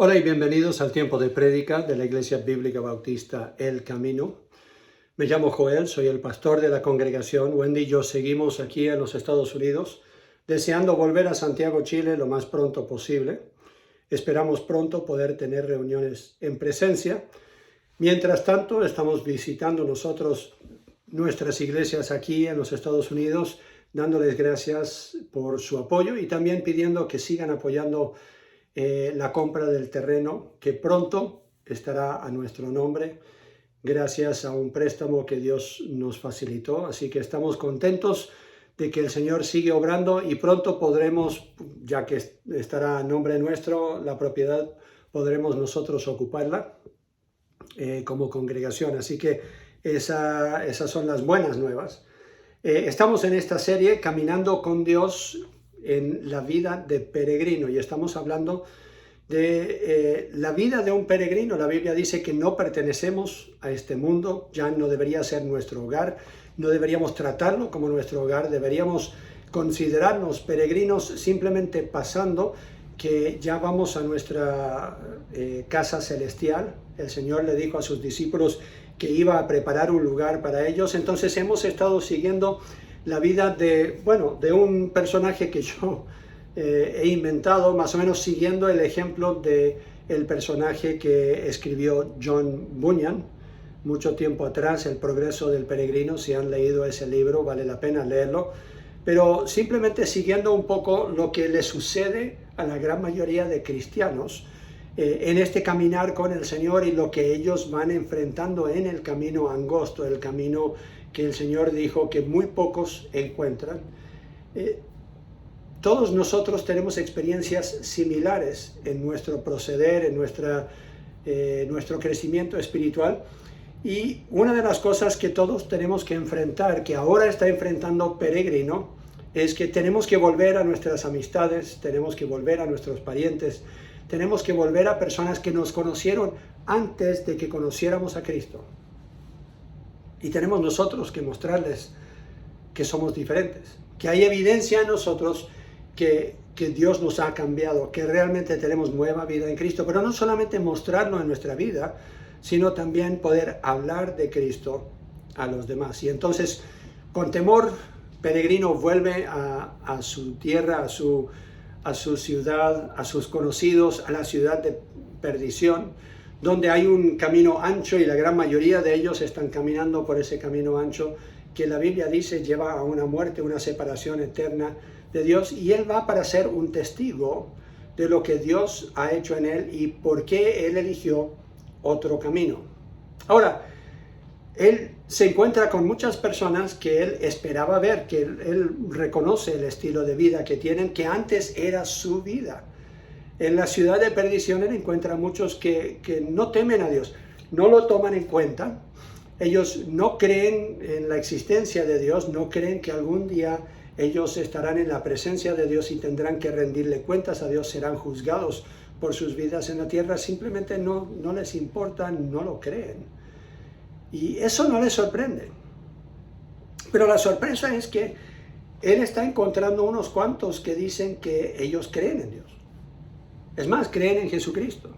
Hola y bienvenidos al tiempo de prédica de la Iglesia Bíblica Bautista El Camino. Me llamo Joel, soy el pastor de la congregación. Wendy y yo seguimos aquí en los Estados Unidos, deseando volver a Santiago, Chile, lo más pronto posible. Esperamos pronto poder tener reuniones en presencia. Mientras tanto, estamos visitando nosotros nuestras iglesias aquí en los Estados Unidos, dándoles gracias por su apoyo y también pidiendo que sigan apoyando la compra del terreno, que pronto estará a nuestro nombre, gracias a un préstamo que Dios nos facilitó. Así que estamos contentos de que el Señor sigue obrando y pronto podremos, ya que estará a nombre nuestro, la propiedad, podremos nosotros ocuparla como congregación. Así que esas son las buenas nuevas. Estamos en esta serie Caminando con Dios en la vida de peregrino y estamos hablando de la vida de un peregrino. La Biblia dice que no pertenecemos a este mundo, ya no debería ser nuestro hogar, no deberíamos tratarlo como nuestro hogar, deberíamos considerarnos peregrinos simplemente pasando, que ya vamos a nuestra casa celestial. El Señor le dijo a sus discípulos que iba a preparar un lugar para ellos. Entonces hemos estado siguiendo la vida de un personaje que yo he inventado, más o menos siguiendo el ejemplo de el personaje que escribió John Bunyan mucho tiempo atrás, El progreso del peregrino. Si han leído ese libro, vale la pena leerlo, pero simplemente siguiendo un poco lo que le sucede a la gran mayoría de cristianos en este caminar con el Señor y lo que ellos van enfrentando en el camino angosto, el camino que el Señor dijo que muy pocos encuentran. Todos nosotros tenemos experiencias similares en nuestro proceder, en nuestro crecimiento espiritual. Y una de las cosas que todos tenemos que enfrentar, que ahora está enfrentando peregrino, es que tenemos que volver a nuestras amistades, tenemos que volver a nuestros parientes, tenemos que volver a personas que nos conocieron antes de que conociéramos a Cristo. Y tenemos nosotros que mostrarles que somos diferentes, que hay evidencia en nosotros que Dios nos ha cambiado, que realmente tenemos nueva vida en Cristo, pero no solamente mostrarlo en nuestra vida, sino también poder hablar de Cristo a los demás. Y entonces, con temor, peregrino vuelve a su tierra, a su ciudad, a sus conocidos, a la ciudad de perdición, donde hay un camino ancho y la gran mayoría de ellos están caminando por ese camino ancho que la Biblia dice lleva a una muerte, una separación eterna de Dios, y él va para ser un testigo de lo que Dios ha hecho en él y por qué él eligió otro camino. Ahora, él se encuentra con muchas personas que él esperaba ver, que él reconoce el estilo de vida que tienen, que antes era su vida. En la ciudad de perdición él encuentra muchos que no temen a Dios, no lo toman en cuenta. Ellos no creen en la existencia de Dios, no creen que algún día ellos estarán en la presencia de Dios y tendrán que rendirle cuentas a Dios, serán juzgados por sus vidas en la tierra. Simplemente no les importa, no lo creen. Y eso no les sorprende. Pero la sorpresa es que él está encontrando unos cuantos que dicen que ellos creen en Dios. Es más, creen en Jesucristo.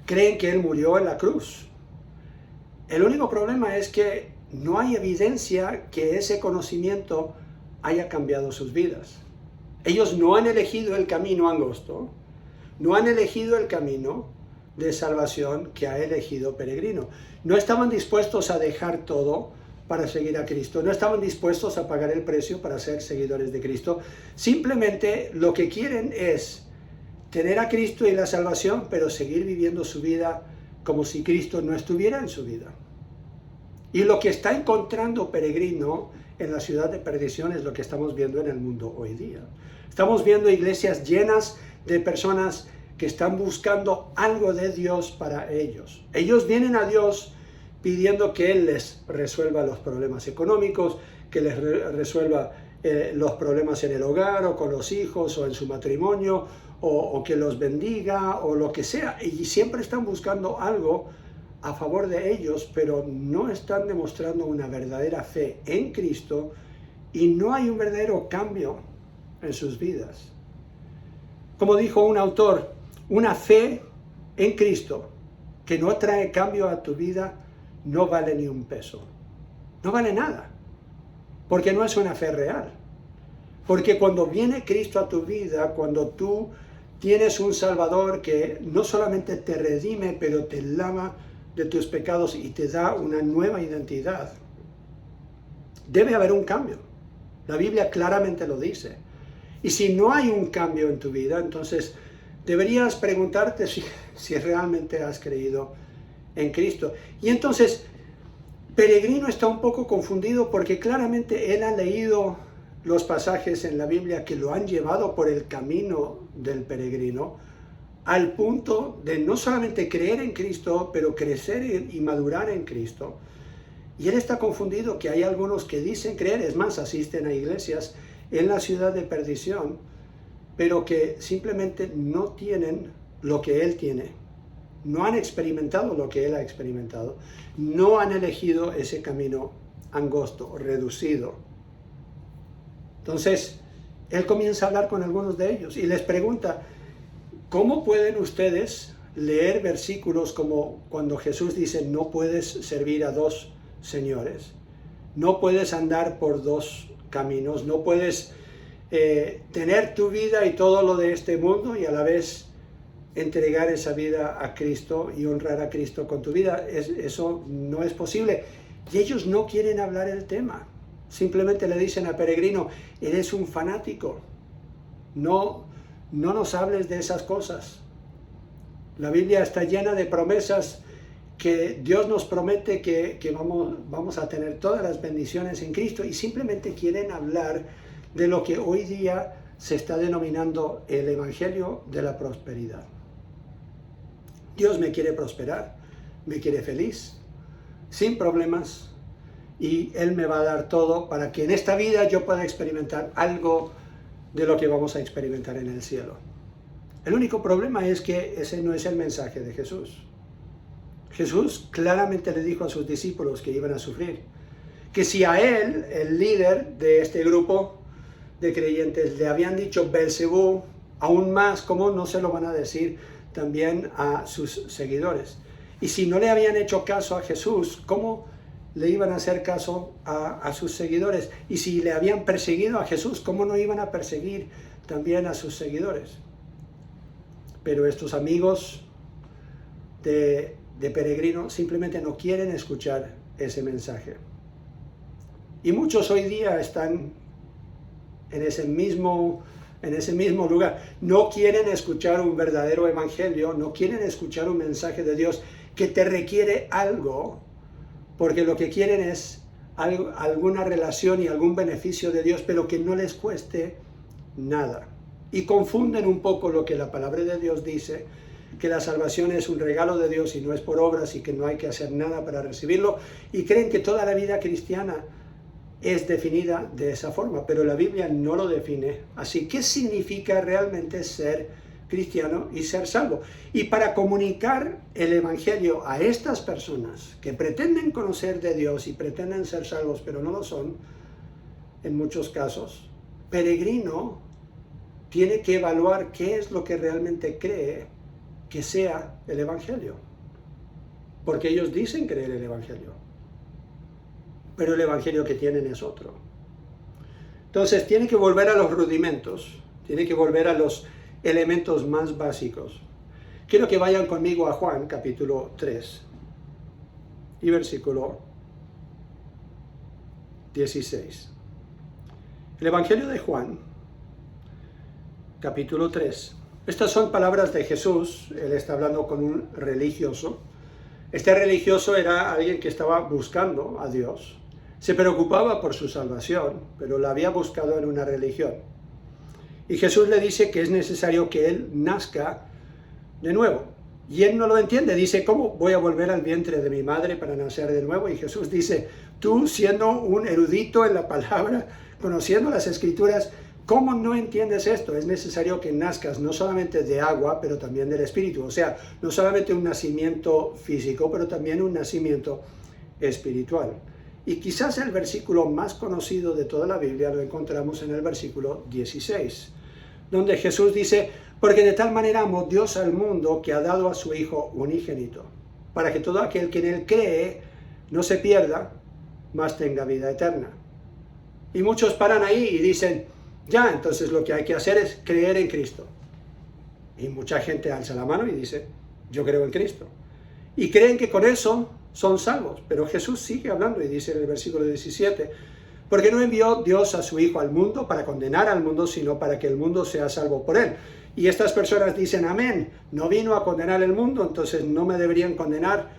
Creen que Él murió en la cruz. El único problema es que no hay evidencia que ese conocimiento haya cambiado sus vidas. Ellos no han elegido el camino angosto, no han elegido el camino de salvación que ha elegido peregrino. No estaban dispuestos a dejar todo para seguir a Cristo, no estaban dispuestos a pagar el precio para ser seguidores de Cristo. Simplemente lo que quieren es tener a Cristo y la salvación, pero seguir viviendo su vida como si Cristo no estuviera en su vida. Y lo que está encontrando peregrino en la ciudad de perdición es lo que estamos viendo en el mundo hoy día. Estamos viendo iglesias llenas de personas que están buscando algo de Dios para ellos. Ellos vienen a Dios pidiendo que Él les resuelva los problemas económicos, que les resuelva los problemas en el hogar o con los hijos o en su matrimonio, o que los bendiga o lo que sea. Y siempre están buscando algo a favor de ellos, pero no están demostrando una verdadera fe en Cristo y no hay un verdadero cambio en sus vidas. Como dijo un autor, una fe en Cristo, que no trae cambio a tu vida, no vale ni un peso. No vale nada, porque no es una fe real. Porque cuando viene Cristo a tu vida, cuando tú tienes un Salvador que no solamente te redime, pero te lava de tus pecados y te da una nueva identidad, debe haber un cambio. La Biblia claramente lo dice. Y si no hay un cambio en tu vida, entonces deberías preguntarte si realmente has creído en Cristo. Y entonces, Peregrino está un poco confundido porque claramente él ha leído los pasajes en la Biblia que lo han llevado por el camino del peregrino al punto de no solamente creer en Cristo, pero crecer y madurar en Cristo. Y él está confundido que hay algunos que dicen creer, es más, asisten a iglesias en la ciudad de perdición, pero que simplemente no tienen lo que él tiene. No han experimentado lo que él ha experimentado. No han elegido ese camino angosto, reducido. Entonces, él comienza a hablar con algunos de ellos y les pregunta, ¿cómo pueden ustedes leer versículos como cuando Jesús dice, no puedes servir a dos señores? No puedes andar por dos caminos, no puedes tener tu vida y todo lo de este mundo y a la vez entregar esa vida a Cristo y honrar a Cristo con tu vida. Eso no es posible. Y ellos no quieren hablar el tema. Simplemente le dicen a Peregrino, eres un fanático. No nos hables de esas cosas. La Biblia está llena de promesas que Dios nos promete que vamos a tener todas las bendiciones en Cristo y simplemente quieren hablar de lo que hoy día se está denominando el Evangelio de la prosperidad. Dios me quiere prosperar, me quiere feliz, sin problemas, y Él me va a dar todo para que en esta vida yo pueda experimentar algo de lo que vamos a experimentar en el cielo. El único problema es que ese no es el mensaje de Jesús. Jesús claramente le dijo a sus discípulos que iban a sufrir, que si a él, el líder de este grupo de creyentes, le habían dicho Belcebú, aún más, ¿cómo no se lo van a decir también a sus seguidores? Y si no le habían hecho caso a Jesús, ¿cómo le iban a hacer caso a sus seguidores? Y si le habían perseguido a Jesús, ¿cómo no iban a perseguir también a sus seguidores? Pero estos amigos de Peregrino simplemente no quieren escuchar ese mensaje. Y muchos hoy día están en ese mismo lugar. No quieren escuchar un verdadero evangelio, no quieren escuchar un mensaje de Dios que te requiere algo, porque lo que quieren es alguna relación y algún beneficio de Dios, pero que no les cueste nada. Y confunden un poco lo que la palabra de Dios dice, que la salvación es un regalo de Dios y no es por obras y que no hay que hacer nada para recibirlo, y creen que toda la vida cristiana es definida de esa forma, pero la Biblia no lo define así. ¿Qué significa realmente ser cristiano y ser salvo? Y para comunicar el evangelio a estas personas que pretenden conocer de Dios y pretenden ser salvos, pero no lo son, en muchos casos, Peregrino tiene que evaluar qué es lo que realmente cree que sea el evangelio, porque ellos dicen creer el evangelio, pero el evangelio que tienen es otro. Entonces tiene que volver a los rudimentos, tiene que volver a los elementos más básicos. Quiero que vayan conmigo a Juan capítulo 3 y versículo 16. El evangelio de Juan capítulo 3. Estas son palabras de Jesús. Él está hablando con un religioso. Este religioso era alguien que estaba buscando a Dios. Se preocupaba por su salvación, pero la había buscado en una religión. Y Jesús le dice que es necesario que él nazca de nuevo. Y él no lo entiende. Dice, ¿cómo voy a volver al vientre de mi madre para nacer de nuevo? Y Jesús dice, tú siendo un erudito en la palabra, conociendo las Escrituras, ¿cómo no entiendes esto? Es necesario que nazcas no solamente de agua, pero también del Espíritu. O sea, no solamente un nacimiento físico, pero también un nacimiento espiritual. Y quizás el versículo más conocido de toda la Biblia lo encontramos en el versículo 16, donde Jesús dice, Porque de tal manera amó Dios al mundo que ha dado a su Hijo unigénito, para que todo aquel que en él cree no se pierda, mas tenga vida eterna. Y muchos paran ahí y dicen, ya, entonces lo que hay que hacer es creer en Cristo. Y mucha gente alza la mano y dice, yo creo en Cristo. Y creen que con eso son salvos. Pero Jesús sigue hablando y dice en el versículo 17, porque no envió Dios a su Hijo al mundo para condenar al mundo, sino para que el mundo sea salvo por él. Y estas personas dicen, amén, no vino a condenar el mundo, entonces no me deberían condenar,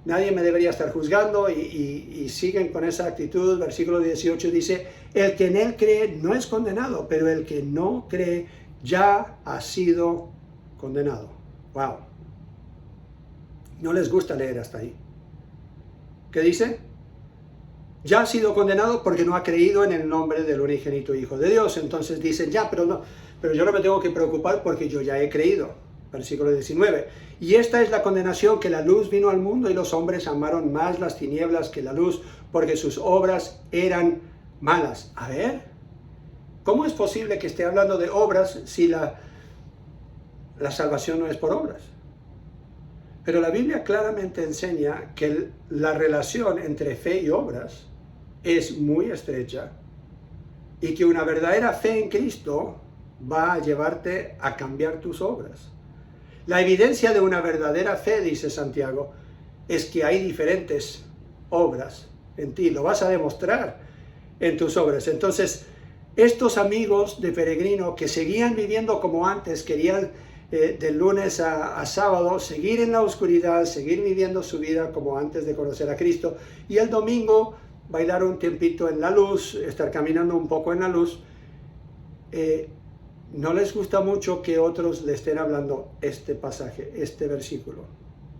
nadie me debería estar juzgando, y siguen con esa actitud. Versículo 18 dice, el que en él cree no es condenado, pero el que no cree ya ha sido condenado. Wow. No les gusta leer hasta ahí. ¿Qué dice? Ya ha sido condenado porque no ha creído en el nombre del unigénito Hijo de Dios. Entonces dicen, ya, pero yo no me tengo que preocupar porque yo ya he creído. Versículo 19. Y esta es la condenación, que la luz vino al mundo y los hombres amaron más las tinieblas que la luz, porque sus obras eran malas. A ver, ¿cómo es posible que esté hablando de obras si la salvación no es por obras? Pero la Biblia claramente enseña que la relación entre fe y obras es muy estrecha, y que una verdadera fe en Cristo va a llevarte a cambiar tus obras. La evidencia de una verdadera fe, dice Santiago, es que hay diferentes obras en ti. Lo vas a demostrar en tus obras. Entonces, estos amigos de Peregrino que seguían viviendo como antes, querían de lunes a sábado seguir en la oscuridad, seguir viviendo su vida como antes de conocer a Cristo, y el domingo bailar un tiempito en la luz, estar caminando un poco en la luz. No les gusta mucho que otros le estén hablando este pasaje, este versículo,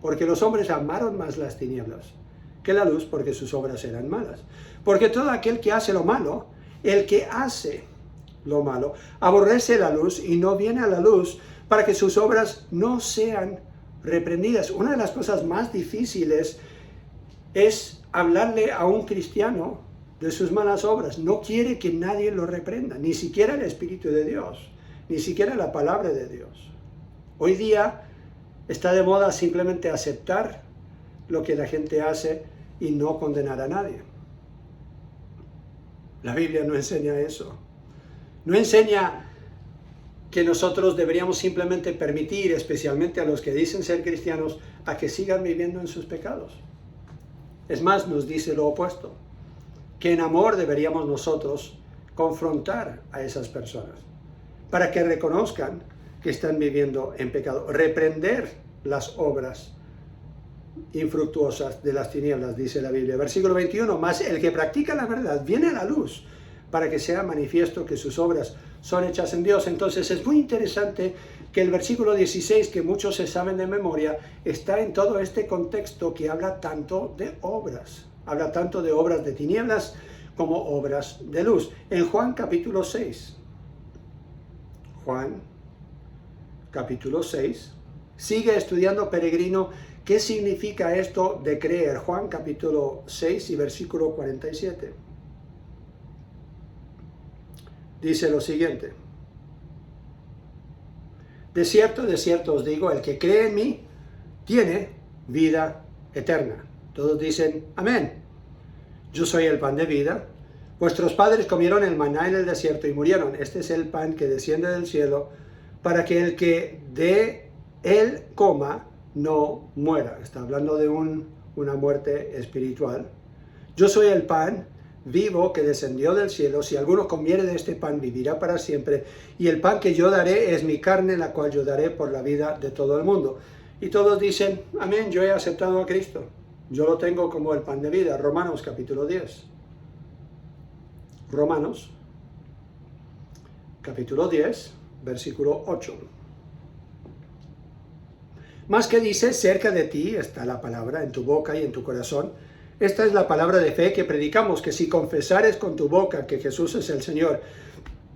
porque los hombres amaron más las tinieblas que la luz, porque sus obras eran malas. Porque todo aquel que hace lo malo, el que hace lo malo, aborrece la luz y no viene a la luz, para que sus obras no sean reprendidas. Una de las cosas más difíciles es hablarle a un cristiano de sus malas obras. No quiere que nadie lo reprenda, ni siquiera el Espíritu de Dios, ni siquiera la palabra de Dios. Hoy día está de moda simplemente aceptar lo que la gente hace y no condenar a nadie. La Biblia no enseña eso. No enseña que nosotros deberíamos simplemente permitir, especialmente a los que dicen ser cristianos, a que sigan viviendo en sus pecados. Es más, nos dice lo opuesto, que en amor deberíamos nosotros confrontar a esas personas, para que reconozcan que están viviendo en pecado, reprender las obras infructuosas de las tinieblas, dice la Biblia. Versículo 21, mas el que practica la verdad viene a la luz, para que sea manifiesto que sus obras son hechas en Dios. Entonces es muy interesante que el versículo 16, que muchos se saben de memoria, está en todo este contexto que habla tanto de obras. Habla tanto de obras de tinieblas como obras de luz. En Juan capítulo 6, Juan capítulo 6, sigue estudiando Peregrino qué significa esto de creer. Juan capítulo 6 y versículo 47. Dice lo siguiente: de cierto os digo, el que cree en mí tiene vida eterna. Todos dicen amén. Yo soy el pan de vida. Vuestros padres comieron el maná en el desierto y murieron. Este es el pan que desciende del cielo, para que el que de él coma no muera. Está hablando de una muerte espiritual. Yo soy el pan vivo que descendió del cielo. Si alguno comiere de este pan, vivirá para siempre. Y el pan que yo daré es mi carne, la cual yo daré por la vida de todo el mundo. Y todos dicen, amén, yo he aceptado a Cristo. Yo lo tengo como el pan de vida. Romanos capítulo 10. Romanos capítulo 10, versículo 8. Más que dice, cerca de ti está la palabra, en tu boca y en tu corazón. Esta es la palabra de fe que predicamos, que si confesares con tu boca que Jesús es el Señor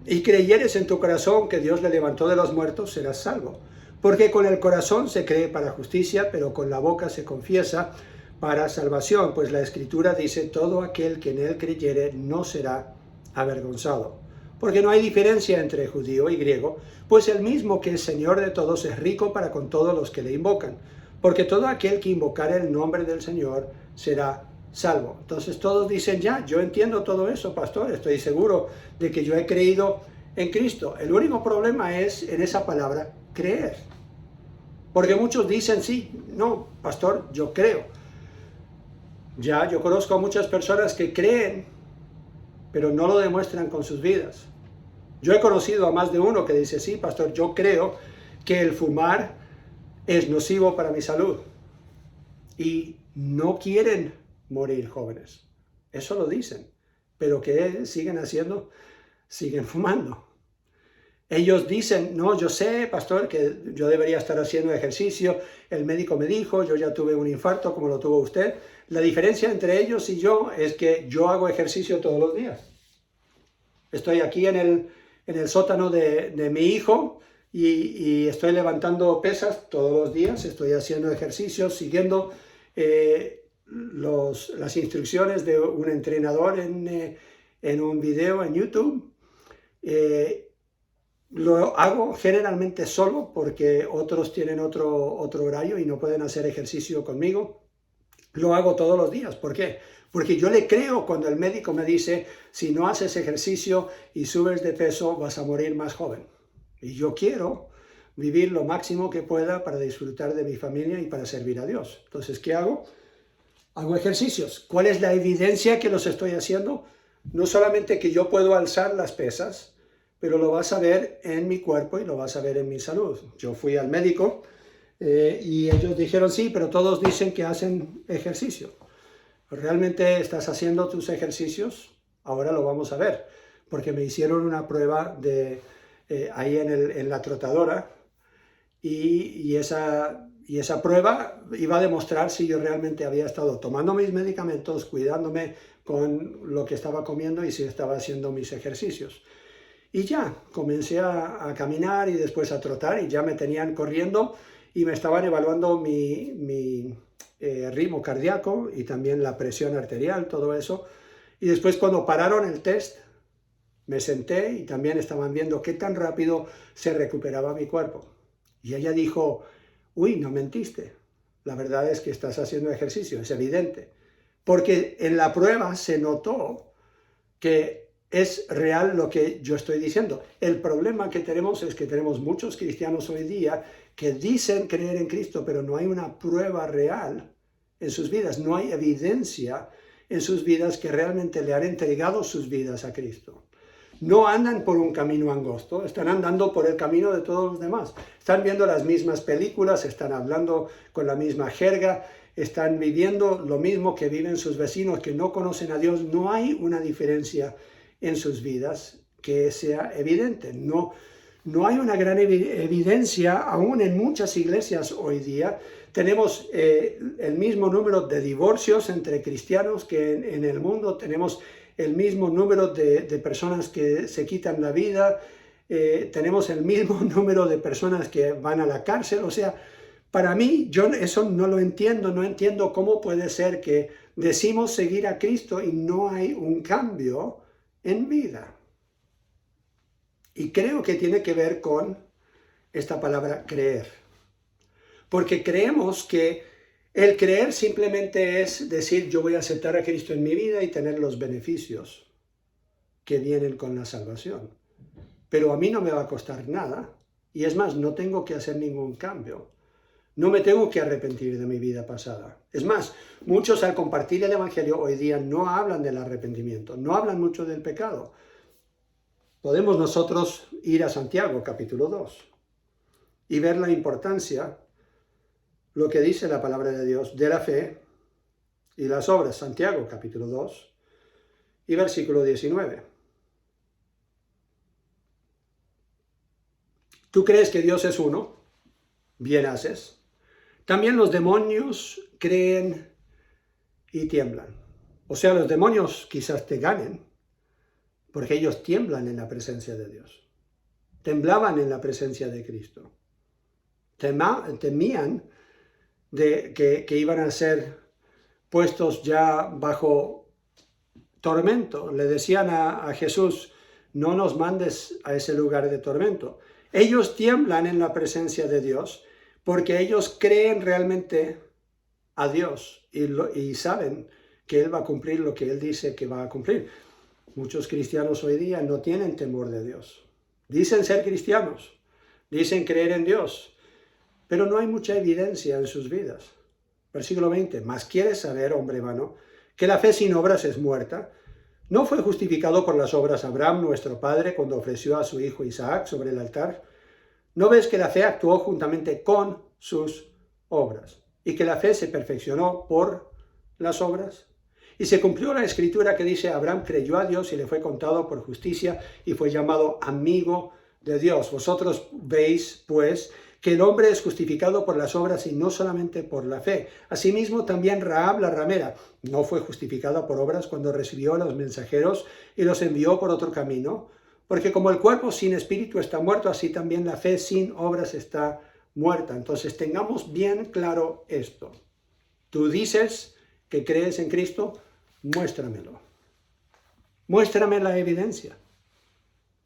y creyeres en tu corazón que Dios le levantó de los muertos, serás salvo. Porque con el corazón se cree para justicia, pero con la boca se confiesa para salvación. Pues la Escritura dice, todo aquel que en él creyere no será avergonzado. porque no hay diferencia entre judío y griego, pues el mismo que es Señor de todos es rico para con todos los que le invocan, porque todo aquel que invocare el nombre del Señor será salvo. Entonces todos dicen, ya, yo entiendo todo eso, pastor, estoy seguro de que yo he creído en Cristo. El único problema es en esa palabra, creer. Porque muchos dicen, sí, no, pastor, yo creo. Ya, yo conozco a muchas personas que creen, pero no lo demuestran con sus vidas. Yo he conocido a más de uno que dice, sí, pastor, yo creo que el fumar es nocivo para mi salud. Y no quieren morir jóvenes. Eso lo dicen. Pero ¿qué siguen haciendo? Siguen fumando. Ellos dicen, no, yo sé, pastor, que yo debería estar haciendo ejercicio. El médico me dijo, yo ya tuve un infarto como lo tuvo usted. La diferencia entre ellos y yo es que yo hago ejercicio todos los días. Estoy aquí en el sótano de mi hijo y estoy levantando pesas todos los días. Estoy haciendo ejercicios, siguiendo las instrucciones de un entrenador en un video en YouTube. Lo hago generalmente solo porque otros tienen otro horario y no pueden hacer ejercicio conmigo. Lo hago todos los días. ¿Por qué? Porque yo le creo cuando el médico me dice, si no haces ejercicio y subes de peso, vas a morir más joven. Y yo quiero vivir lo máximo que pueda para disfrutar de mi familia y para servir a Dios. Entonces, ¿qué hago? Hago ejercicios. ¿Cuál es la evidencia que los estoy haciendo? No solamente que yo puedo alzar las pesas, pero lo vas a ver en mi cuerpo y lo vas a ver en mi salud. Yo fui al médico y ellos dijeron, sí, pero todos dicen que hacen ejercicio. ¿Realmente estás haciendo tus ejercicios? Ahora lo vamos a ver, porque me hicieron una prueba ahí en la trotadora y esa prueba iba a demostrar si yo realmente había estado tomando mis medicamentos, cuidándome con lo que estaba comiendo y si estaba haciendo mis ejercicios. Y ya, comencé a caminar y después a trotar y ya me tenían corriendo y me estaban evaluando mi ritmo cardíaco y también la presión arterial, todo eso. Y después cuando pararon el test, me senté y también estaban viendo qué tan rápido se recuperaba mi cuerpo. Y ella dijo, uy, no mentiste. La verdad es que estás haciendo ejercicio, es evidente. Porque en la prueba se notó que es real lo que yo estoy diciendo. El problema que tenemos es que tenemos muchos cristianos hoy día que dicen creer en Cristo, pero no hay una prueba real en sus vidas, no hay evidencia en sus vidas que realmente le han entregado sus vidas a Cristo. No andan por un camino angosto, están andando por el camino de todos los demás. Están viendo las mismas películas, están hablando con la misma jerga, están viviendo lo mismo que viven sus vecinos que no conocen a Dios. No hay una diferencia en sus vidas que sea evidente. No hay una gran evidencia, aún en muchas iglesias hoy día. Tenemos el mismo número de divorcios entre cristianos que en el mundo. Tenemos el mismo número de personas que se quitan la vida. Tenemos el mismo número de personas que van a la cárcel. O sea, para mí, yo eso no lo entiendo. No entiendo cómo puede ser que decimos seguir a Cristo y no hay un cambio en vida. Y creo que tiene que ver con esta palabra creer. Porque creemos que el creer simplemente es decir, yo voy a aceptar a Cristo en mi vida y tener los beneficios que vienen con la salvación. Pero a mí no me va a costar nada. Y es más, no tengo que hacer ningún cambio. No me tengo que arrepentir de mi vida pasada. Es más, muchos al compartir el Evangelio hoy día no hablan del arrepentimiento, no hablan mucho del pecado. Podemos nosotros ir a Santiago, capítulo 2, y ver la importancia, lo que dice la palabra de Dios, de la fe y las obras. Santiago, capítulo 2, y versículo 19. ¿Tú crees que Dios es uno? Bien haces. También los demonios creen y tiemblan. O sea, los demonios quizás te ganen, porque ellos tiemblan en la presencia de Dios. Temblaban en la presencia de Cristo. Temían de que iban a ser puestos ya bajo tormento. Le decían a Jesús, no nos mandes a ese lugar de tormento. Ellos tiemblan en la presencia de Dios porque ellos creen realmente a Dios y saben que Él va a cumplir lo que Él dice que va a cumplir. Muchos cristianos hoy día no tienen temor de Dios. Dicen ser cristianos, dicen creer en Dios, pero no hay mucha evidencia en sus vidas. Versículo 20, mas quieres saber, hombre vano, que la fe sin obras es muerta. ¿No fue justificado por las obras Abraham, nuestro padre, cuando ofreció a su hijo Isaac sobre el altar? ¿No ves que la fe actuó juntamente con sus obras y que la fe se perfeccionó por las obras? Y se cumplió la escritura que dice, Abraham creyó a Dios y le fue contado por justicia y fue llamado amigo de Dios. Vosotros veis, pues, que el hombre es justificado por las obras y no solamente por la fe. Asimismo, también Rahab la ramera no fue justificada por obras cuando recibió a los mensajeros y los envió por otro camino. Porque como el cuerpo sin espíritu está muerto, así también la fe sin obras está muerta. Entonces tengamos bien claro esto. Tú dices que crees en Cristo, muéstramelo. Muéstrame la evidencia.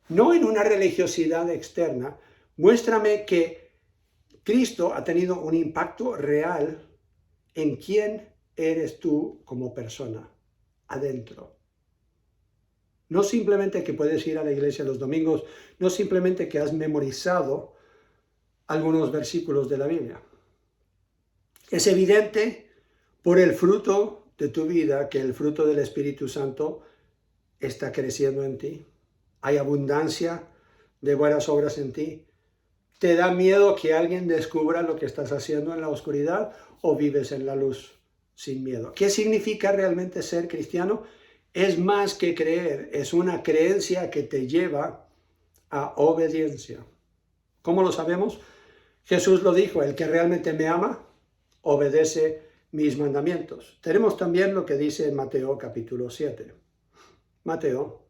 No en una religiosidad externa, muéstrame que Cristo ha tenido un impacto real en quién eres tú como persona, adentro. No simplemente que puedes ir a la iglesia los domingos, no simplemente que has memorizado algunos versículos de la Biblia. Es evidente por el fruto de tu vida que el fruto del Espíritu Santo está creciendo en ti. Hay abundancia de buenas obras en ti. ¿Te da miedo que alguien descubra lo que estás haciendo en la oscuridad o vives en la luz sin miedo? ¿Qué significa realmente ser cristiano? Es más que creer, es una creencia que te lleva a obediencia. ¿Cómo lo sabemos? Jesús lo dijo, el que realmente me ama, obedece mis mandamientos. Tenemos también lo que dice en Mateo capítulo 7. Mateo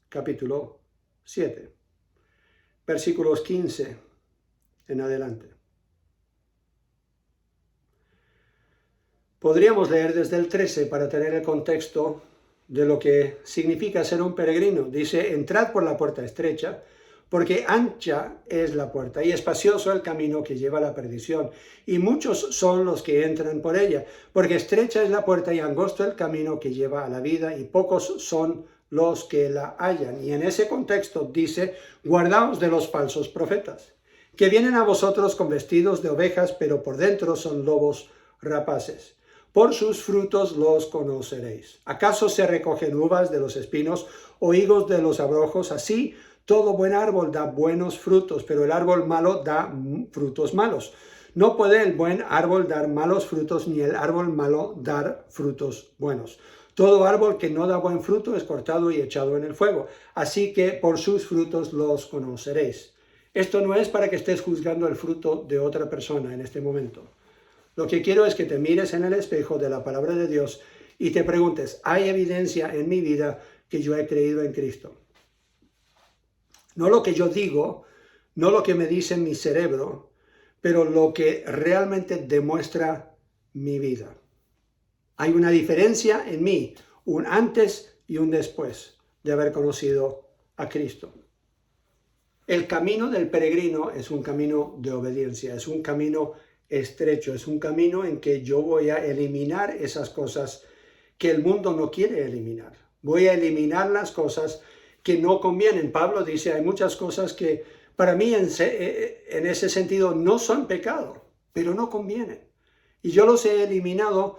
capítulo 7, versículos 15 en adelante. Podríamos leer desde el 13 para tener el contexto de lo que significa ser un peregrino. Dice, entrad por la puerta estrecha, porque ancha es la puerta y espacioso el camino que lleva a la perdición, y muchos son los que entran por ella, porque estrecha es la puerta y angosto el camino que lleva a la vida, y pocos son los que la hallan. Y en ese contexto dice, guardaos de los falsos profetas, que vienen a vosotros con vestidos de ovejas, pero por dentro son lobos rapaces. Por sus frutos los conoceréis. ¿Acaso se recogen uvas de los espinos o higos de los abrojos? Así, todo buen árbol da buenos frutos, pero el árbol malo da frutos malos. No puede el buen árbol dar malos frutos, ni el árbol malo dar frutos buenos. Todo árbol que no da buen fruto es cortado y echado en el fuego. Así que por sus frutos los conoceréis. Esto no es para que estés juzgando el fruto de otra persona en este momento. Lo que quiero es que te mires en el espejo de la palabra de Dios y te preguntes, ¿hay evidencia en mi vida que yo he creído en Cristo? No lo que yo digo, no lo que me dice mi cerebro, pero lo que realmente demuestra mi vida. Hay una diferencia en mí, un antes y un después de haber conocido a Cristo. El camino del peregrino es un camino de obediencia, es un camino estrecho, es un camino en que yo voy a eliminar esas cosas que el mundo no quiere eliminar. Voy a eliminar las cosas que no convienen. Pablo dice, hay muchas cosas que para mí en ese sentido no son pecado, pero no convienen. Y yo los he eliminado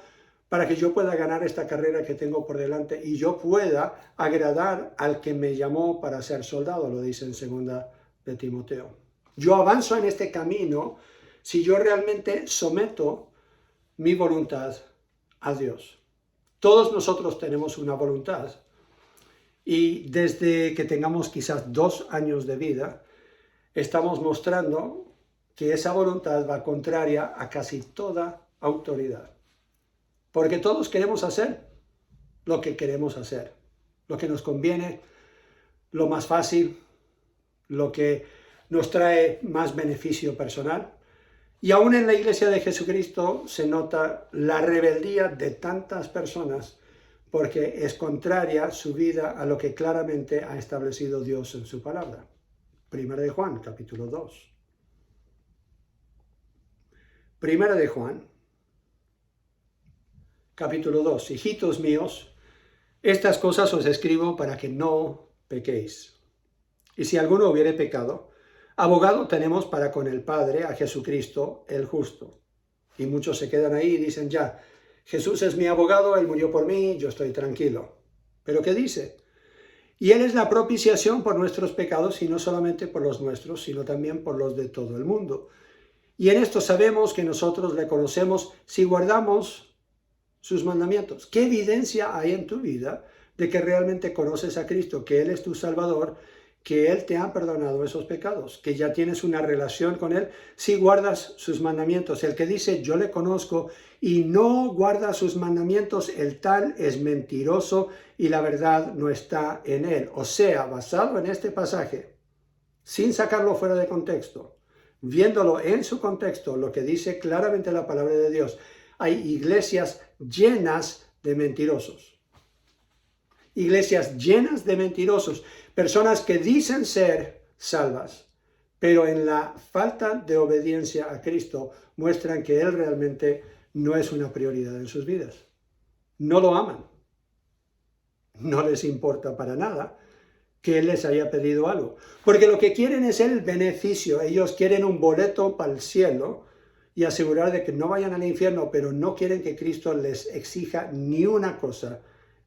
para que yo pueda ganar esta carrera que tengo por delante y yo pueda agradar al que me llamó para ser soldado, lo dice en 2 de Timoteo. Yo avanzo en este camino si yo realmente someto mi voluntad a Dios. Todos nosotros tenemos una voluntad y desde que tengamos quizás 2 años de vida, estamos mostrando que esa voluntad va contraria a casi toda autoridad. Porque todos queremos hacer lo que queremos hacer, lo que nos conviene, lo más fácil, lo que nos trae más beneficio personal. Y aún en la Iglesia de Jesucristo se nota la rebeldía de tantas personas porque es contraria su vida a lo que claramente ha establecido Dios en su palabra. Primera de Juan, capítulo 2. Primera de Juan, capítulo 2. Hijitos míos, estas cosas os escribo para que no pequéis. Y si alguno hubiere pecado, abogado tenemos para con el Padre a Jesucristo el justo. Y muchos se quedan ahí y dicen ya, Jesús es mi abogado, Él murió por mí, yo estoy tranquilo. ¿Pero qué dice? Y Él es la propiciación por nuestros pecados, y no solamente por los nuestros, sino también por los de todo el mundo. Y en esto sabemos que nosotros le conocemos si guardamos sus mandamientos. ¿Qué evidencia hay en tu vida de que realmente conoces a Cristo, que Él es tu Salvador, que Él te ha perdonado esos pecados, que ya tienes una relación con Él si guardas sus mandamientos? El que dice yo le conozco y no guarda sus mandamientos, el tal es mentiroso y la verdad no está en él. O sea, basado en este pasaje, sin sacarlo fuera de contexto, viéndolo en su contexto, lo que dice claramente la palabra de Dios, hay iglesias llenas de mentirosos. Iglesias llenas de mentirosos, personas que dicen ser salvas, pero en la falta de obediencia a Cristo muestran que Él realmente no es una prioridad en sus vidas. No lo aman. No les importa para nada que Él les haya pedido algo, porque lo que quieren es el beneficio. Ellos quieren un boleto para el cielo y asegurar de que no vayan al infierno, pero no quieren que Cristo les exija ni una cosa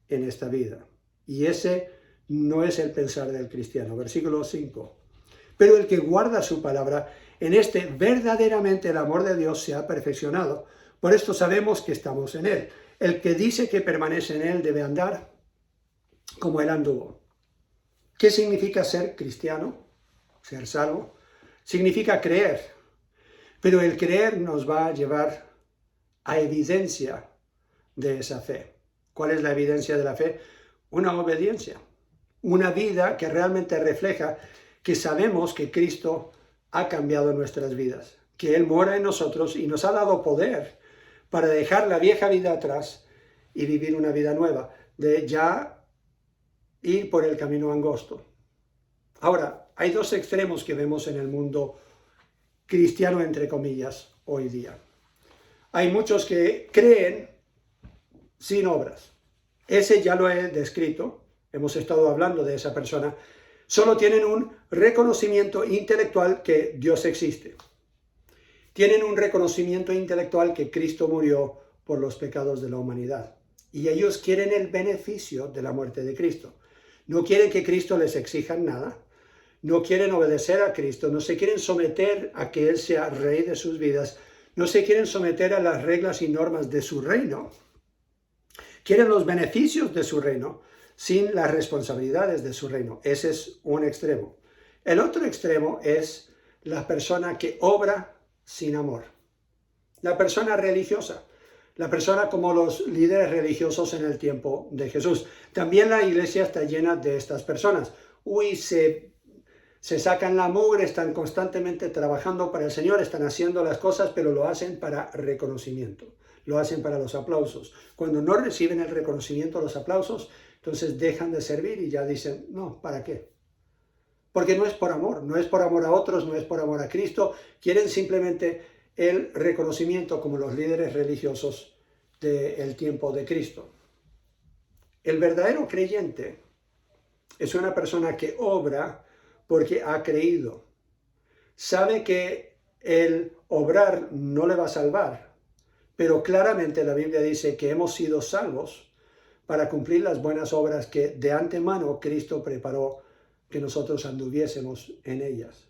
en esta vida. Y ese no es el pensar del cristiano. Versículo 5. Pero el que guarda su palabra, en este verdaderamente el amor de Dios se ha perfeccionado. Por esto sabemos que estamos en Él. El que dice que permanece en Él debe andar como Él anduvo. ¿Qué significa ser cristiano? Ser salvo. Significa creer. Pero el creer nos va a llevar a evidencia de esa fe. ¿Cuál es la evidencia de la fe? Una obediencia. Una vida que realmente refleja que sabemos que Cristo ha cambiado nuestras vidas, que Él mora en nosotros y nos ha dado poder para dejar la vieja vida atrás y vivir una vida nueva, de ya ir por el camino angosto. Ahora, hay dos extremos que vemos en el mundo cristiano, entre comillas, hoy día. Hay muchos que creen sin obras. Ese ya lo he descrito, hemos estado hablando de esa persona. Solo tienen un reconocimiento intelectual que Dios existe. Tienen un reconocimiento intelectual que Cristo murió por los pecados de la humanidad. Y ellos quieren el beneficio de la muerte de Cristo. No quieren que Cristo les exija nada. No quieren obedecer a Cristo. No se quieren someter a que Él sea rey de sus vidas. No se quieren someter a las reglas y normas de su reino. Quieren los beneficios de su reino sin las responsabilidades de su reino. Ese es un extremo. El otro extremo es la persona que obra sin amor. La persona religiosa. La persona como los líderes religiosos en el tiempo de Jesús. También la iglesia está llena de estas personas. Se sacan la mugre, están constantemente trabajando para el Señor, están haciendo las cosas, pero lo hacen para reconocimiento. Lo hacen para los aplausos. Cuando no reciben el reconocimiento, los aplausos, entonces dejan de servir y ya dicen, no, ¿para qué? Porque no es por amor a otros, no es por amor a Cristo. Quieren simplemente el reconocimiento como los líderes religiosos del tiempo de Cristo. El verdadero creyente es una persona que obra porque ha creído. Sabe que el obrar no le va a salvar, pero claramente la Biblia dice que hemos sido salvos para cumplir las buenas obras que de antemano Cristo preparó que nosotros anduviésemos en ellas.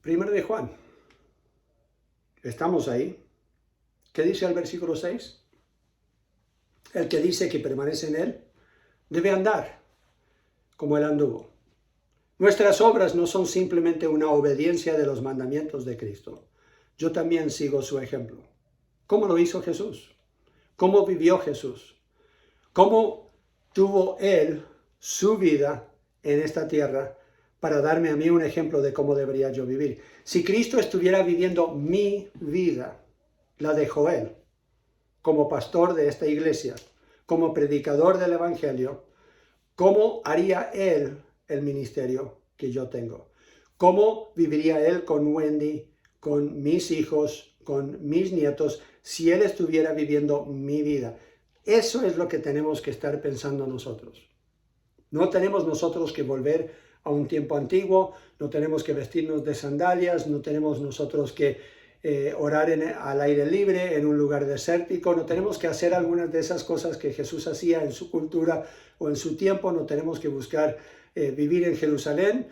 Primero de Juan. ¿Estamos ahí? ¿Qué dice el versículo 6? El que dice que permanece en Él debe andar como Él anduvo. Nuestras obras no son simplemente una obediencia de los mandamientos de Cristo. Yo también sigo su ejemplo. ¿Cómo lo hizo Jesús? ¿Cómo vivió Jesús? ¿Cómo tuvo Él su vida en esta tierra para darme a mí un ejemplo de cómo debería yo vivir? Si Cristo estuviera viviendo mi vida, la de Joel, como pastor de esta iglesia, como predicador del Evangelio, ¿cómo haría él el ministerio que yo tengo? ¿Cómo viviría él con Wendy, con mis hijos, con mis nietos, si él estuviera viviendo mi vida? Eso es lo que tenemos que estar pensando nosotros. No tenemos nosotros que volver a un tiempo antiguo, no tenemos que vestirnos de sandalias, no tenemos nosotros que orar al aire libre en un lugar desértico, no tenemos que hacer algunas de esas cosas que Jesús hacía en su cultura o en su tiempo, no tenemos que buscar vivir en Jerusalén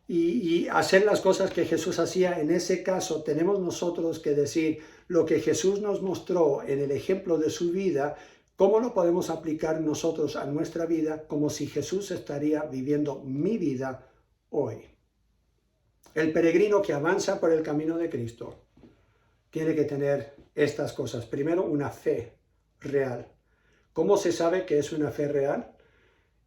y hacer las cosas que Jesús hacía. En ese caso tenemos nosotros que decir lo que Jesús nos mostró en el ejemplo de su vida, cómo lo podemos aplicar nosotros a nuestra vida, como si Jesús estaría viviendo mi vida hoy. El peregrino que avanza por el camino de Cristo tiene que tener estas cosas. Primero, una fe real. ¿Cómo se sabe que es una fe real?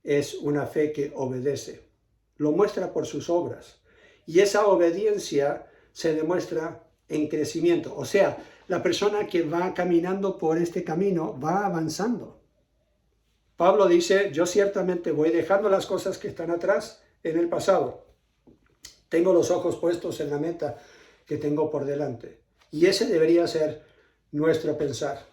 Es una fe que obedece. Lo muestra por sus obras. Y esa obediencia se demuestra en crecimiento. O sea, la persona que va caminando por este camino va avanzando. Pablo dice, yo ciertamente voy dejando las cosas que están atrás en el pasado. Tengo los ojos puestos en la meta que tengo por delante. Y ese debería ser nuestro pensar.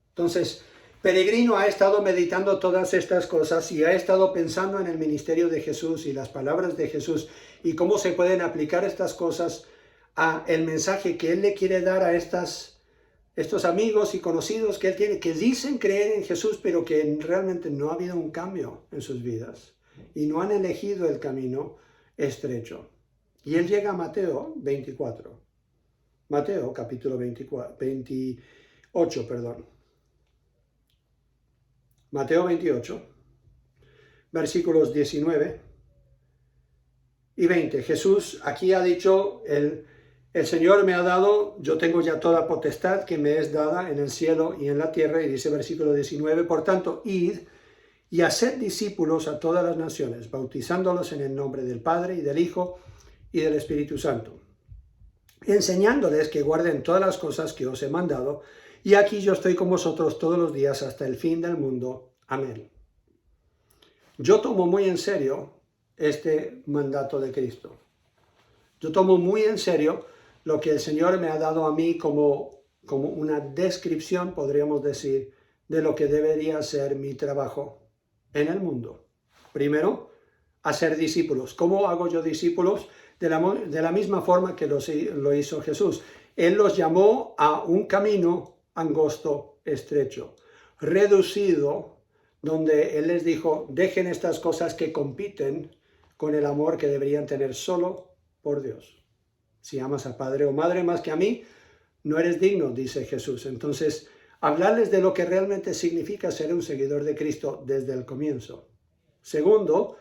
Entonces, Peregrino ha estado meditando todas estas cosas y ha estado pensando en el ministerio de Jesús y las palabras de Jesús y cómo se pueden aplicar estas cosas a el mensaje que él le quiere dar a estos amigos y conocidos que él tiene, que dicen creer en Jesús, pero que realmente no ha habido un cambio en sus vidas y no han elegido el camino estrecho. Y él llega a Mateo 24. Mateo capítulo 28, perdón. Mateo 28, versículos 19 y 20. Jesús aquí ha dicho, el Señor me ha dado, yo tengo ya toda potestad que me es dada en el cielo y en la tierra, y dice versículo 19, por tanto, id y haced discípulos a todas las naciones, bautizándolos en el nombre del Padre y del Hijo y del Espíritu Santo, enseñándoles que guarden todas las cosas que os he mandado, y aquí yo estoy con vosotros todos los días hasta el fin del mundo. Amén. Yo tomo muy en serio este mandato de Cristo. Yo tomo muy en serio lo que el Señor me ha dado a mí como una descripción, podríamos decir, de lo que debería ser mi trabajo en el mundo. Primero, hacer discípulos. ¿Cómo hago yo discípulos? De la misma forma que lo hizo Jesús. Él los llamó a un camino angosto, estrecho, reducido, donde Él les dijo, dejen estas cosas que compiten con el amor que deberían tener solo por Dios. Si amas a padre o madre más que a mí, no eres digno, dice Jesús. Entonces, hablarles de lo que realmente significa ser un seguidor de Cristo desde el comienzo. Segundo,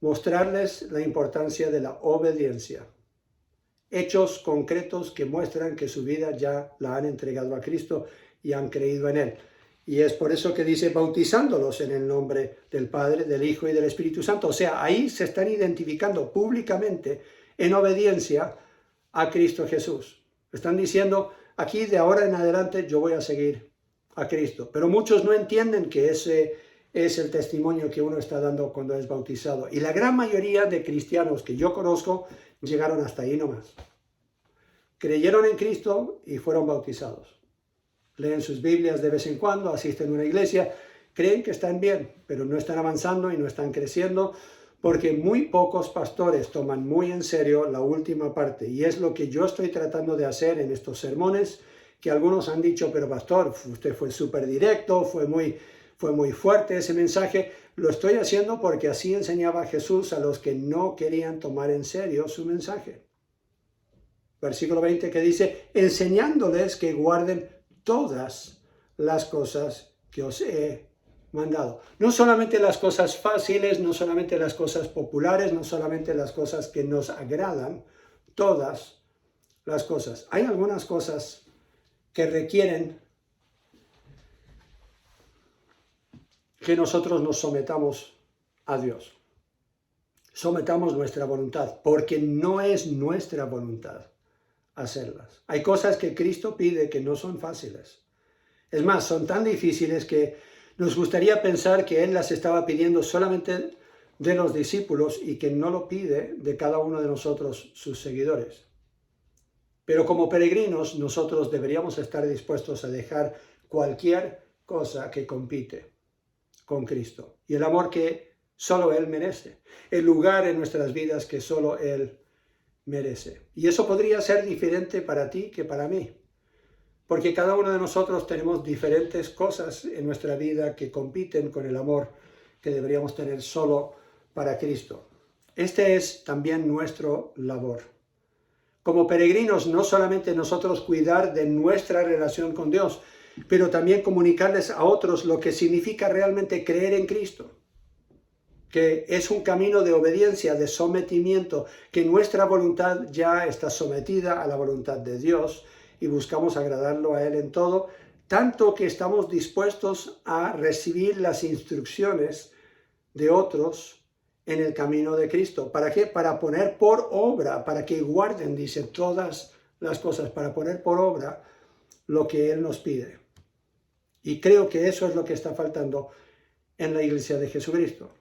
mostrarles la importancia de la obediencia. Hechos concretos que muestran que su vida ya la han entregado a Cristo y han creído en Él. Y es por eso que dice bautizándolos en el nombre del Padre, del Hijo y del Espíritu Santo. O sea, ahí se están identificando públicamente en obediencia a Cristo Jesús. Están diciendo, aquí de ahora en adelante yo voy a seguir a Cristo. Pero muchos no entienden que ese es el testimonio que uno está dando cuando es bautizado. Y la gran mayoría de cristianos que yo conozco llegaron hasta ahí nomás. Creyeron en Cristo y fueron bautizados. Leen sus Biblias de vez en cuando, asisten a una iglesia, creen que están bien, pero no están avanzando y no están creciendo porque muy pocos pastores toman muy en serio la última parte. Y es lo que yo estoy tratando de hacer en estos sermones, que algunos han dicho, pero pastor, usted fue súper directo, fue muy fuerte ese mensaje. Lo estoy haciendo porque así enseñaba Jesús a los que no querían tomar en serio su mensaje. Versículo 20 que dice, enseñándoles que guarden todas las cosas que os he mandado. No solamente las cosas fáciles, no solamente las cosas populares, no solamente las cosas que nos agradan, todas las cosas. Hay algunas cosas que requieren que nosotros nos sometamos a Dios. Sometamos nuestra voluntad, porque no es nuestra voluntad hacerlas. Hay cosas que Cristo pide que no son fáciles. Es más, son tan difíciles que nos gustaría pensar que Él las estaba pidiendo solamente de los discípulos y que no lo pide de cada uno de nosotros, sus seguidores. Pero como peregrinos, nosotros deberíamos estar dispuestos a dejar cualquier cosa que compite con Cristo y el amor que solo Él merece, el lugar en nuestras vidas que solo Él merece. Y eso podría ser diferente para ti que para mí, porque cada uno de nosotros tenemos diferentes cosas en nuestra vida que compiten con el amor que deberíamos tener solo para Cristo. Este es también nuestro labor. Como peregrinos, no solamente nosotros cuidar de nuestra relación con Dios, pero también comunicarles a otros lo que significa realmente creer en Cristo, que es un camino de obediencia, de sometimiento, que nuestra voluntad ya está sometida a la voluntad de Dios y buscamos agradarlo a Él en todo, tanto que estamos dispuestos a recibir las instrucciones de otros en el camino de Cristo. ¿Para qué? Para poner por obra, para que guarden, dice, todas las cosas, para poner por obra lo que Él nos pide. Y creo que eso es lo que está faltando en la iglesia de Jesucristo.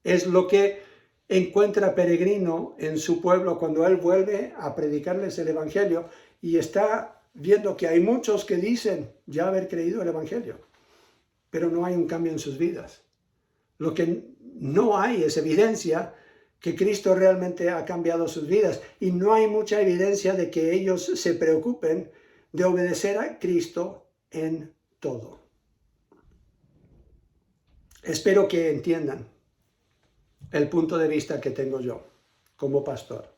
Es lo que encuentra Peregrino en su pueblo cuando él vuelve a predicarles el Evangelio y está viendo que hay muchos que dicen ya haber creído el Evangelio, pero no hay un cambio en sus vidas. Lo que no hay es evidencia que Cristo realmente ha cambiado sus vidas y no hay mucha evidencia de que ellos se preocupen de obedecer a Cristo en todo. Espero que entiendan el punto de vista que tengo yo como pastor.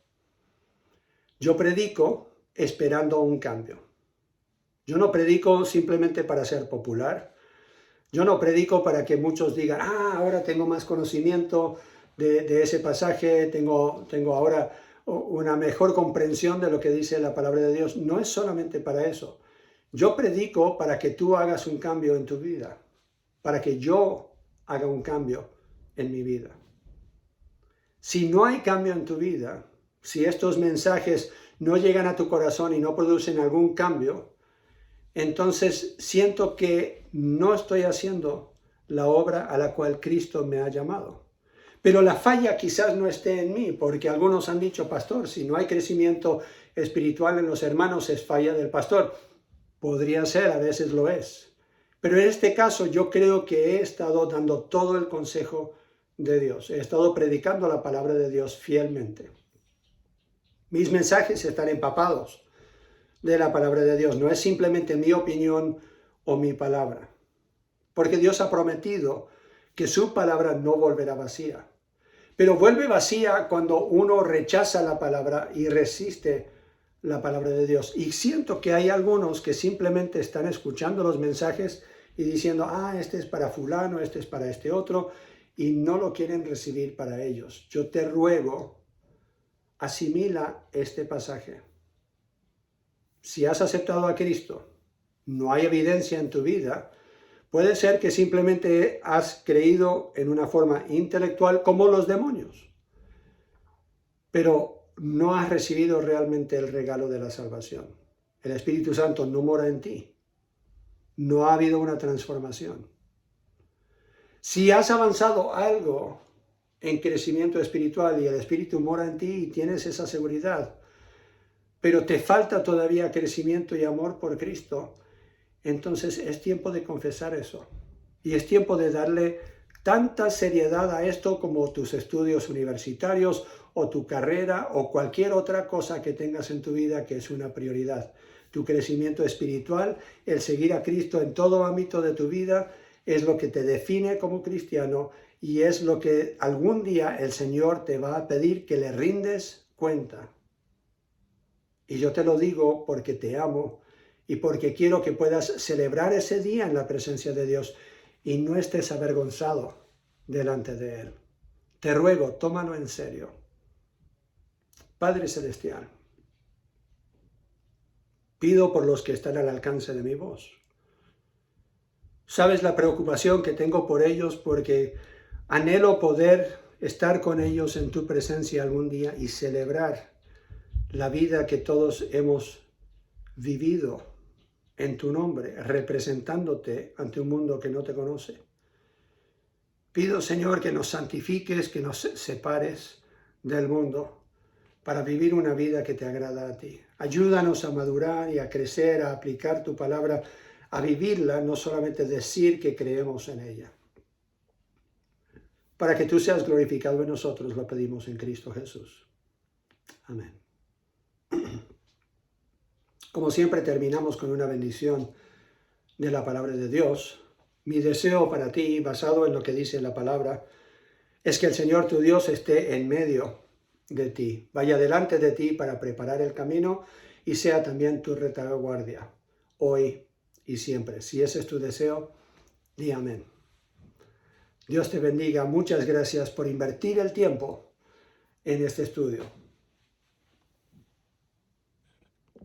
Yo predico esperando un cambio. Yo no predico simplemente para ser popular. Yo no predico para que muchos digan, ahora tengo más conocimiento de ese pasaje, tengo ahora una mejor comprensión de lo que dice la palabra de Dios. No es solamente para eso. Yo predico para que tú hagas un cambio en tu vida, para que yo haga un cambio en mi vida. Si no hay cambio en tu vida, si estos mensajes no llegan a tu corazón y no producen algún cambio, entonces siento que no estoy haciendo la obra a la cual Cristo me ha llamado. Pero la falla quizás no esté en mí, porque algunos han dicho, pastor, si no hay crecimiento espiritual en los hermanos, es falla del pastor. Podría ser, a veces lo es. Pero en este caso yo creo que he estado dando todo el consejo de Dios. He estado predicando la palabra de Dios fielmente. Mis mensajes están empapados de la palabra de Dios. No es simplemente mi opinión o mi palabra. Porque Dios ha prometido que su palabra no volverá vacía. Pero vuelve vacía cuando uno rechaza la palabra y resiste la palabra de Dios. Y siento que hay algunos que simplemente están escuchando los mensajes y diciendo, este es para fulano, este es para este otro, y no lo quieren recibir para ellos. Yo te ruego, asimila este pasaje. Si has aceptado a Cristo, no hay evidencia en tu vida, puede ser que simplemente has creído en una forma intelectual como los demonios, pero no has recibido realmente el regalo de la salvación. El Espíritu Santo no mora en ti. No ha habido una transformación. Si has avanzado algo en crecimiento espiritual y el Espíritu mora en ti y tienes esa seguridad, pero te falta todavía crecimiento y amor por Cristo, entonces es tiempo de confesar eso. Y es tiempo de darle tanta seriedad a esto como tus estudios universitarios o tu carrera o cualquier otra cosa que tengas en tu vida que es una prioridad. Tu crecimiento espiritual, el seguir a Cristo en todo ámbito de tu vida, es lo que te define como cristiano y es lo que algún día el Señor te va a pedir que le rindes cuenta. Y yo te lo digo porque te amo y porque quiero que puedas celebrar ese día en la presencia de Dios y no estés avergonzado delante de Él. Te ruego, tómalo en serio. Padre Celestial, pido por los que están al alcance de mi voz. Sabes la preocupación que tengo por ellos porque anhelo poder estar con ellos en tu presencia algún día y celebrar la vida que todos hemos vivido en tu nombre, representándote ante un mundo que no te conoce. Pido, Señor, que nos santifiques, que nos separes del mundo para vivir una vida que te agrada a ti. Ayúdanos a madurar y a crecer, a aplicar tu palabra, a vivirla, no solamente decir que creemos en ella. Para que tú seas glorificado en nosotros, lo pedimos en Cristo Jesús. Amén. Como siempre, terminamos con una bendición de la palabra de Dios. Mi deseo para ti, basado en lo que dice la palabra, es que el Señor tu Dios esté en medio de ti, vaya delante de ti para preparar el camino y sea también tu retaguardia, hoy y siempre. Si ese es tu deseo, di amén. Dios te bendiga. Muchas gracias por invertir el tiempo en este estudio.